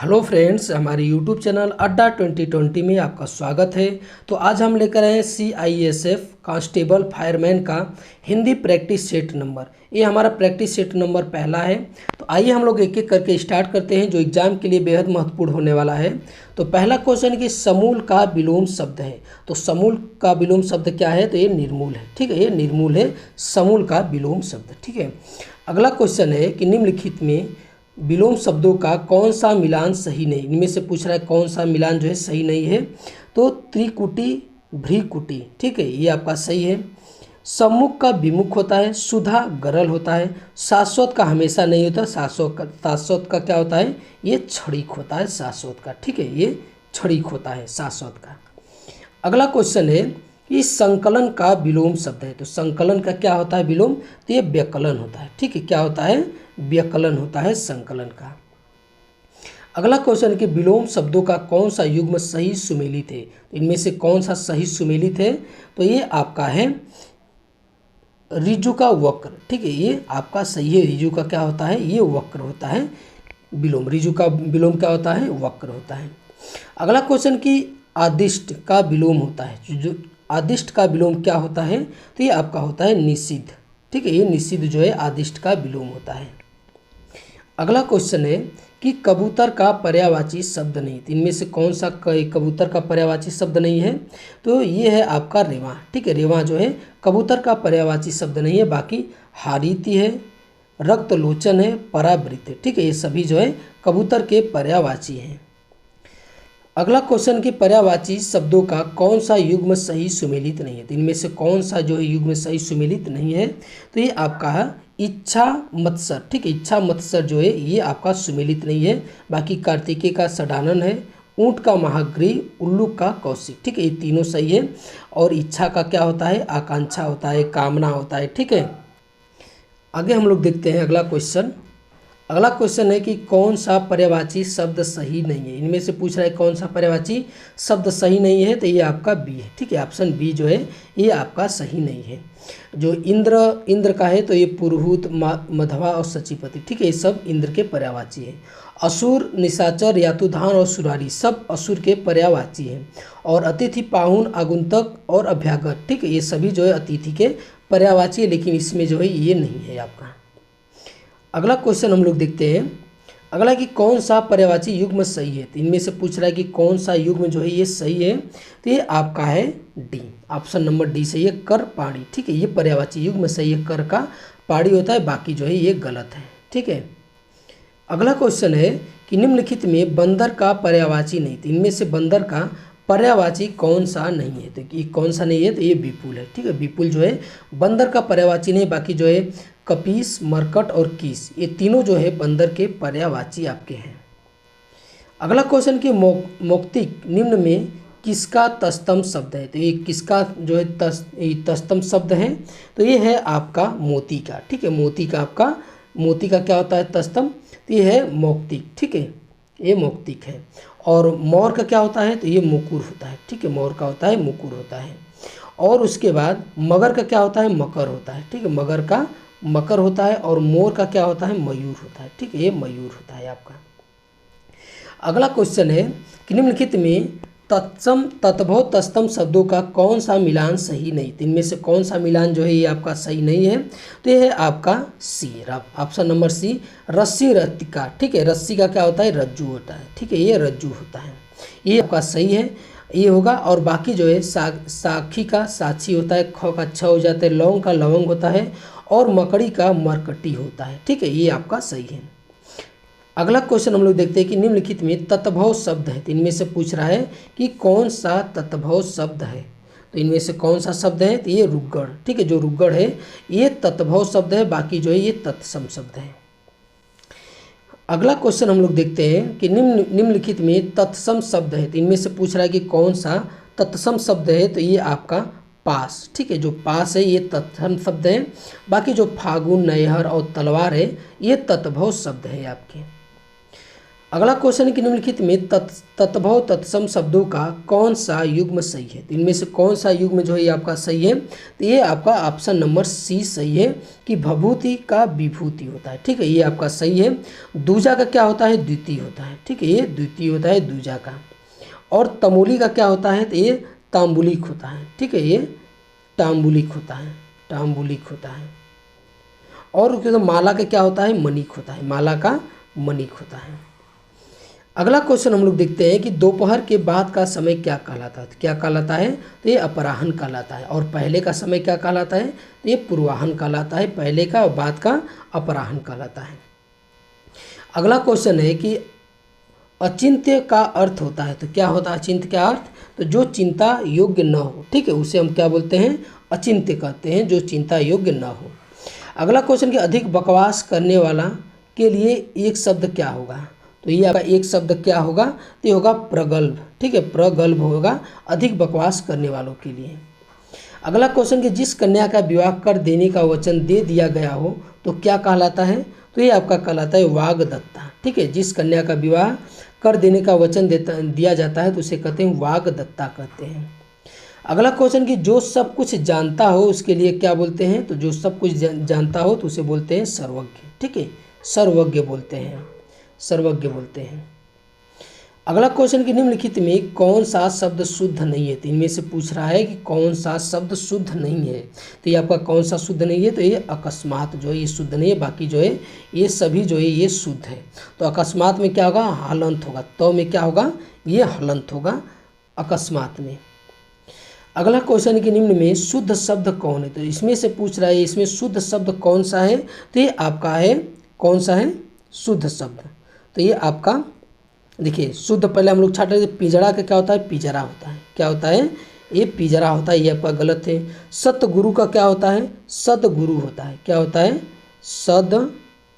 Hello friends, हमारे YouTube channel अड्डा 2020 में आपका स्वागत है। तो आज हम लेकर आए हैं CISF कांस्टेबल फायरमैन का हिंदी प्रैक्टिस सेट नंबर। ये हमारा प्रैक्टिस सेट नंबर पहला है। तो आइए हम लोग एक एक करके स्टार्ट करते हैं, जो एग्जाम के लिए बेहद महत्वपूर्ण होने वाला है। तो पहला क्वेश्चन कि समूल का विलोम शब्द है। तो समूल का विलोम शब्द क्या है? तो ये निर्मूल है। ठीक है, ये निर्मूल है समूल का विलोम शब्द। ठीक है, अगला क्वेश्चन है कि निम्नलिखित में विलोम शब्दों का कौन सा मिलान सही नहीं। इनमें से पूछ रहा है कौन सा मिलान जो है सही नहीं है। तो त्रिकुटी भ्रीकुटी, ठीक है, ये आपका सही है। सम्मुख का विमुख होता है, सुधा गरल होता है, शाश्वत का हमेशा नहीं होता, शाश्वत का क्या होता है? ये क्षणिक होता है शाश्वत का। ठीक है, ये क्षणिक होता है शाश्वत का। अगला क्वेश्चन है कि संकलन का विलोम शब्द है। तो संकलन का क्या होता है विलोम? तो ये व्यकलन होता है। ठीक है, क्या होता है? व्यकलन होता है संकलन का। अगला क्वेश्चन कि विलोम शब्दों का कौन सा युग्म सही सुमेलित है। तो इनमें से कौन सा सही सुमेलित है? तो ये आपका है ऋजु का वक्र। ठीक है, ये आपका सही है। ऋजु का क्या होता है? ये वक्र होता है विलोम। ऋजु का विलोम क्या होता है? वक्र होता है। अगला क्वेश्चन कि आदिष्ट का विलोम होता है। जो आदिष्ट का विलोम क्या होता है? तो ये आपका होता है निषिद्ध। ठीक है, ये निषिद्ध जो है आदिष्ट का विलोम होता है। अगला क्वेश्चन है कि कबूतर का पर्यायवाची शब्द नहीं। तो इनमें से कौन सा कबूतर का पर्यायवाची शब्द नहीं है? तो ये है आपका रेवा। ठीक है, रेवा जो है कबूतर का पर्यायवाची शब्द नहीं है। बाकी हारीति है, रक्तलोचन है, परावृत है। ठीक है, ये सभी जो है कबूतर के पर्यायवाची हैं। अगला क्वेश्चन कि पर्यायवाची शब्दों का कौन सा युग्म सही सुमेलित नहीं है। तो इनमें से कौन सा जो है युग्म सही सुमेलित नहीं है? तो ये आपका है इच्छा मत्सर। ठीक है, इच्छा मत्सर जो है ये आपका सुमेलित नहीं है। बाकी कार्तिकेय का षडानन है, ऊंट का महाग्रीव, उल्लू का कौशिक। ठीक है, ये तीनों सही है। और इच्छा का क्या होता है? आकांक्षा होता है, कामना होता है। ठीक है, आगे हम लोग देखते हैं अगला क्वेश्चन। अगला क्वेश्चन है कि कौन सा पर्यायवाची शब्द सही नहीं है। इनमें से पूछ रहा है कौन सा पर्यायवाची शब्द सही नहीं है। तो ये आपका बी है। ठीक है, ऑप्शन बी जो है ये आपका सही नहीं है। जो इंद्र का है तो ये पुरुहूत, मधवा और सचिपति। ठीक है, ये सब इंद्र के पर्यायवाची है। असुर, निशाचर, यातुधान और सुरारी सब असुर के पर्यायवाची हैं। और अतिथि, पाहुन, आगुंतक और अभ्यागत, ठीक है, ये सभी जो है अतिथि के पर्यायवाची है। लेकिन इसमें जो है ये नहीं है आपका। अगला क्वेश्चन हम लोग देखते हैं। अगला कि कौन सा पर्यायवाची युग्म सही है। तो इनमें से पूछ रहा है कि कौन सा युग्म जो है ये सही है। तो ये आपका है डी, ऑप्शन नंबर डी सही है, कर पाड़ी। ठीक है, ये पर्यायवाची युग्म सही है, कर का पाड़ी होता है। बाकी जो है ये गलत है। ठीक है, अगला क्वेश्चन है कि निम्नलिखित में बंदर का पर्यायवाची नहीं। तो इनमें से बंदर का पर्यायवाची कौन सा नहीं है। तो ये कौन सा नहीं है? तो ये विपुल है। ठीक है, विपुल जो है बंदर का पर्यायवाची नहीं। बाकी जो है कपीस, मरकट और कीस, ये तीनों जो है बंदर के पर्यायवाची आपके हैं। अगला क्वेश्चन कि मौक्तिक निम्न में किसका तस्तम शब्द है। तो ये किसका जो है तस्तम शब्द है? तो ये है आपका मोती का। ठीक है, मोती का आपका, मोती का क्या होता है तस्तम? तो ये है मौक्तिक। ठीक है, ये मौक्तिक है। और मोर का क्या होता है? तो ये मुकुर होता है। ठीक है, मोर का होता है मुकुर होता है। और उसके बाद मगर का क्या होता है? मकर होता है। ठीक है, मगर का मकर होता है। और मोर का क्या होता है? मयूर होता है। ठीक है, ये मयूर होता है आपका। अगला क्वेश्चन है कि निम्नलिखित में तत्सम, तत्भव, तस्तम शब्दों का कौन सा मिलान सही नहीं। तो इनमें से कौन सा मिलान जो है ये आपका सही नहीं है? तो ये है आपका सी, ऑप्शन नंबर सी, रस्सी रत्तिका। ठीक है, रस्सी का क्या होता है? रज्जू होता है। ठीक है, ये रज्जू होता है, ये आपका सही है, ये होगा। और बाकी जो है साखी का साक्षी होता है, ख का छ हो जाता है, लौंग का लवंग होता है, और मकड़ी का मरकटी होता है। ठीक है, ये आपका सही है। अगला क्वेश्चन हम लोग देखते हैं कि निम्नलिखित में तत्भव शब्द है। तो इनमें से पूछ रहा है कि कौन सा तत्भव शब्द है। तो इनमें से कौन सा शब्द है? तो ये रुग्गड़। ठीक है, जो रुग्गड़ है ये तत्भव शब्द है। बाकी जो है ये तत्सम शब्द है। अगला क्वेश्चन हम लोग देखते हैं कि निम्नलिखित में तत्सम शब्द है। तो इनमें से पूछ रहा है कि कौन सा तत्सम शब्द है। तो ये आपका पास। ठीक है, जो पास है ये तत्सम शब्द है। बाकी जो फागुन, नैहर और तलवार है ये तत्भव शब्द है आपके। अगला क्वेश्चन है कि निम्नलिखित में तत्भव तत्सम शब्दों का कौन सा युग्म सही है। तो इनमें से कौन सा युग्म जो है ये आपका सही है। तो ये आपका ऑप्शन नंबर सी सही है कि भभूति का विभूति होता है। ठीक है, ये आपका सही है। दूजा का क्या होता है, द्वितीय होता है। ठीक है, ये द्वितीय होता है दूजा का। और तमोली का क्या होता है, तो ये तांबुलिक होता है। ठीक है, ये तांबुलिक होता है, तांबुलिक होता है। और तो माला का क्या होता है, मणिक होता है, माला का मणिक होता है। अगला क्वेश्चन हम लोग देखते हैं कि दोपहर के बाद का समय क्या कहलाता है। तो क्या कहलाता है, तो ये अपराह्न कहलाता है। और पहले का समय क्या कहलाता है, तो ये पूर्वाह्न कहलाता है। पहले का और बाद का अपराह्न कहलाता है। अगला क्वेश्चन है कि अचिंत्य का अर्थ होता है। तो क्या होता है अचिंत्य का अर्थ, तो जो चिंता योग्य न हो। ठीक है, उसे हम क्या बोलते हैं, अचिंत्य कहते हैं, जो चिंता योग्य न हो। अगला क्वेश्चन कि अधिक बकवास करने वाला के लिए एक शब्द क्या होगा। तो ये आपका एक शब्द क्या होगा, तो ये होगा प्रगल्भ। ठीक है, प्रगल्भ होगा अधिक बकवास करने वालों के लिए। अगला क्वेश्चन कि जिस कन्या का विवाह कर देने का वचन दे दिया गया हो तो क्या कहलाता है। तो ये आपका कहलाता है वाग्दत्ता। ठीक है, जिस कन्या का विवाह कर देने का वचन दिया जाता है तो उसे कहते हैं वाग्दत्ता कहते हैं। अगला क्वेश्चन कि जो सब कुछ जानता हो उसके लिए क्या बोलते हैं। तो जो सब कुछ जानता हो तो उसे बोलते हैं सर्वज्ञ। ठीक है, सर्वज्ञ बोलते हैं, सर्वज्ञ बोलते हैं। अगला क्वेश्चन कि निम्नलिखित में कौन सा शब्द शुद्ध नहीं है। तो इनमें से पूछ रहा है कि कौन सा शब्द शुद्ध नहीं है। तो ये आपका कौन सा शुद्ध नहीं है, तो ये अकस्मात जो है ये शुद्ध नहीं है। बाकी जो है ये सभी जो है ये शुद्ध है। तो अकस्मात में क्या होगा, हलंत होगा। तो में क्या होगा, ये हलंत होगा अकस्मात में। अगला क्वेश्चन कि निम्न में शुद्ध शब्द कौन है। तो इसमें से पूछ रहा है इसमें शुद्ध शब्द कौन सा है। तो ये आपका है कौन सा है, शुद्ध शब्द। तो ये आपका देखिए शुद्ध, पहले हम लोग छाट रहे थे पिंजड़ा का क्या होता है, पिंजरा होता है। क्या होता है, ये पिंजरा होता है। ये आपका गलत है। सतगुरु का क्या होता है, सदगुरु होता है। क्या होता है,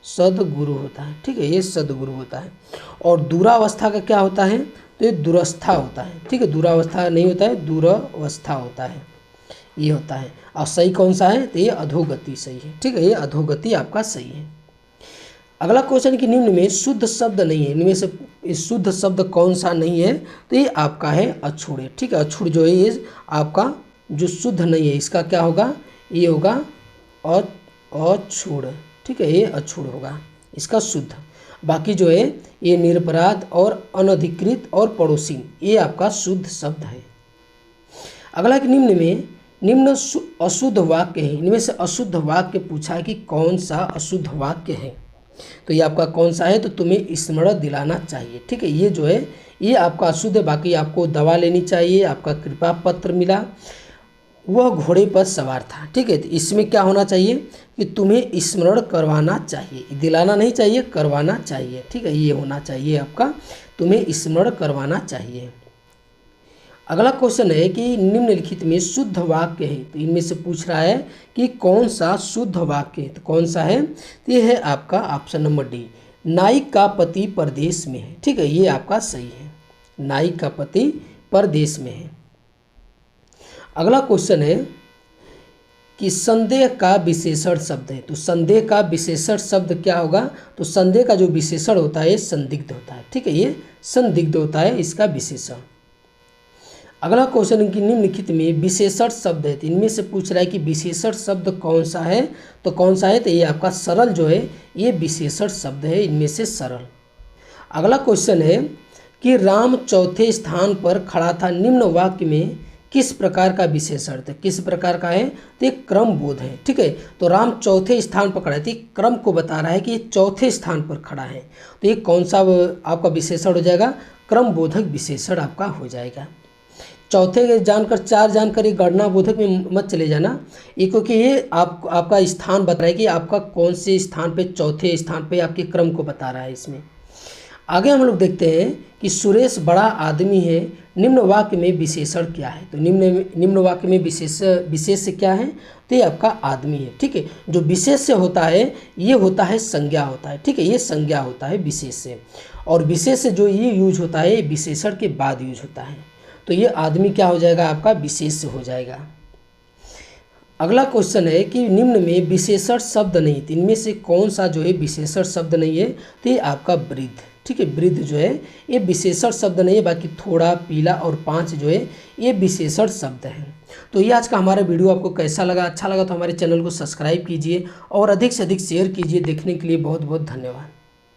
सदगुरु होता है। ठीक है, ये सदगुरु होता है। और दूरावस्था का क्या होता है, तो ये दुरवस्था होता है। ठीक है, दूरावस्था नहीं होता है, दूरावस्था होता है, ये होता है। और सही कौन सा है, तो ये अधोगति सही है। ठीक है, ये अधोगति आपका सही है। अगला क्वेश्चन कि निम्न में शुद्ध शब्द नहीं है। इनमें से शुद्ध शब्द कौन सा नहीं है, तो ये आपका है अछूड़। ठीक है, अछूड़ जो है ये आपका जो शुद्ध नहीं है, इसका क्या होगा, ये होगा अछूड़। ठीक है, ये अछूड़ होगा इसका शुद्ध। बाकी जो है ये निरपराध और अनधिकृत और पड़ोसी, ये आपका शुद्ध शब्द है। अगला कि निम्न अशुद्ध वाक्य है। इनमें से अशुद्ध वाक्य पूछा है कि कौन सा अशुद्ध वाक्य है। तो ये आपका कौन सा है, तो तुम्हें स्मरण दिलाना चाहिए। ठीक है, ये जो है ये आपका अशुद्ध है। बाकी आपको दवा लेनी चाहिए, आपका कृपा पत्र मिला, वह घोड़े पर सवार था। ठीक है, तो इसमें क्या होना चाहिए कि तुम्हें स्मरण करवाना चाहिए, दिलाना नहीं चाहिए, करवाना चाहिए। ठीक है, ये होना चाहिए आपका, तुम्हें स्मरण करवाना चाहिए। अगला क्वेश्चन है कि निम्नलिखित में शुद्ध वाक्य है। तो इनमें से पूछ रहा है कि कौन सा शुद्ध वाक्य है। तो कौन सा है, तो ये है आपका ऑप्शन नंबर डी, नायक का पति परदेश में है। ठीक है, ये आपका सही है, नायक का पति परदेश में है। अगला क्वेश्चन है कि संदेह का विशेषण शब्द है। तो संदेह का विशेषण शब्द क्या होगा, तो संदेह का जो विशेषण होता है संदिग्ध होता है। ठीक है, ये संदिग्ध होता है इसका विशेषण। अगला क्वेश्चन कि निम्नलिखित में विशेषण शब्द है। तो इनमें से पूछ रहा है कि विशेषण शब्द कौन सा है। तो कौन सा है, तो ये आपका सरल जो है ये विशेषण शब्द है, इनमें से सरल। अगला क्वेश्चन है कि राम चौथे स्थान पर खड़ा था, निम्न वाक्य में किस प्रकार का विशेषण है। किस प्रकार का है, तो एक क्रम बोध है। ठीक है, तो राम चौथे स्थान पर खड़ा है, तो क्रम को बता रहा है कि ये चौथे स्थान पर खड़ा है। तो ये कौन सा आपका विशेषण हो जाएगा, क्रम बोधक विशेषण आपका हो जाएगा। चौथे जानकर चार जानकर ये गणना बोधक में मत चले जाना, ये क्योंकि ये आपका स्थान बता रहा है कि आपका कौन से स्थान पे, चौथे स्थान पे आपके क्रम को बता रहा है इसमें। आगे हम लोग देखते हैं कि सुरेश बड़ा आदमी है, निम्न वाक्य में विशेषण क्या है। तो निम्न वाक्य में विशेष क्या है, तो ये आपका आदमी है। ठीक है, जो विशेष होता है ये होता है संज्ञा होता है। ठीक है, ये संज्ञा होता है विशेष से, और विशेष से जो ये यूज होता है विशेषण के बाद यूज होता है। तो ये आदमी क्या हो जाएगा, आपका विशेष हो जाएगा। अगला क्वेश्चन है कि निम्न में विशेषण शब्द नहीं, तो इनमें से कौन सा जो है विशेषण शब्द नहीं है, तो ये आपका वृद्ध। ठीक है। वृद्ध जो है ये विशेषण शब्द नहीं है, बाकी थोड़ा, पीला और 5 जो है ये विशेषण शब्द हैं। तो ये आज का हमारा वीडियो आपको कैसा लगा? अच्छा लगा तो हमारे चैनल को सब्सक्राइब कीजिए और अधिक से अधिक शेयर कीजिए। देखने के लिए बहुत बहुत धन्यवाद।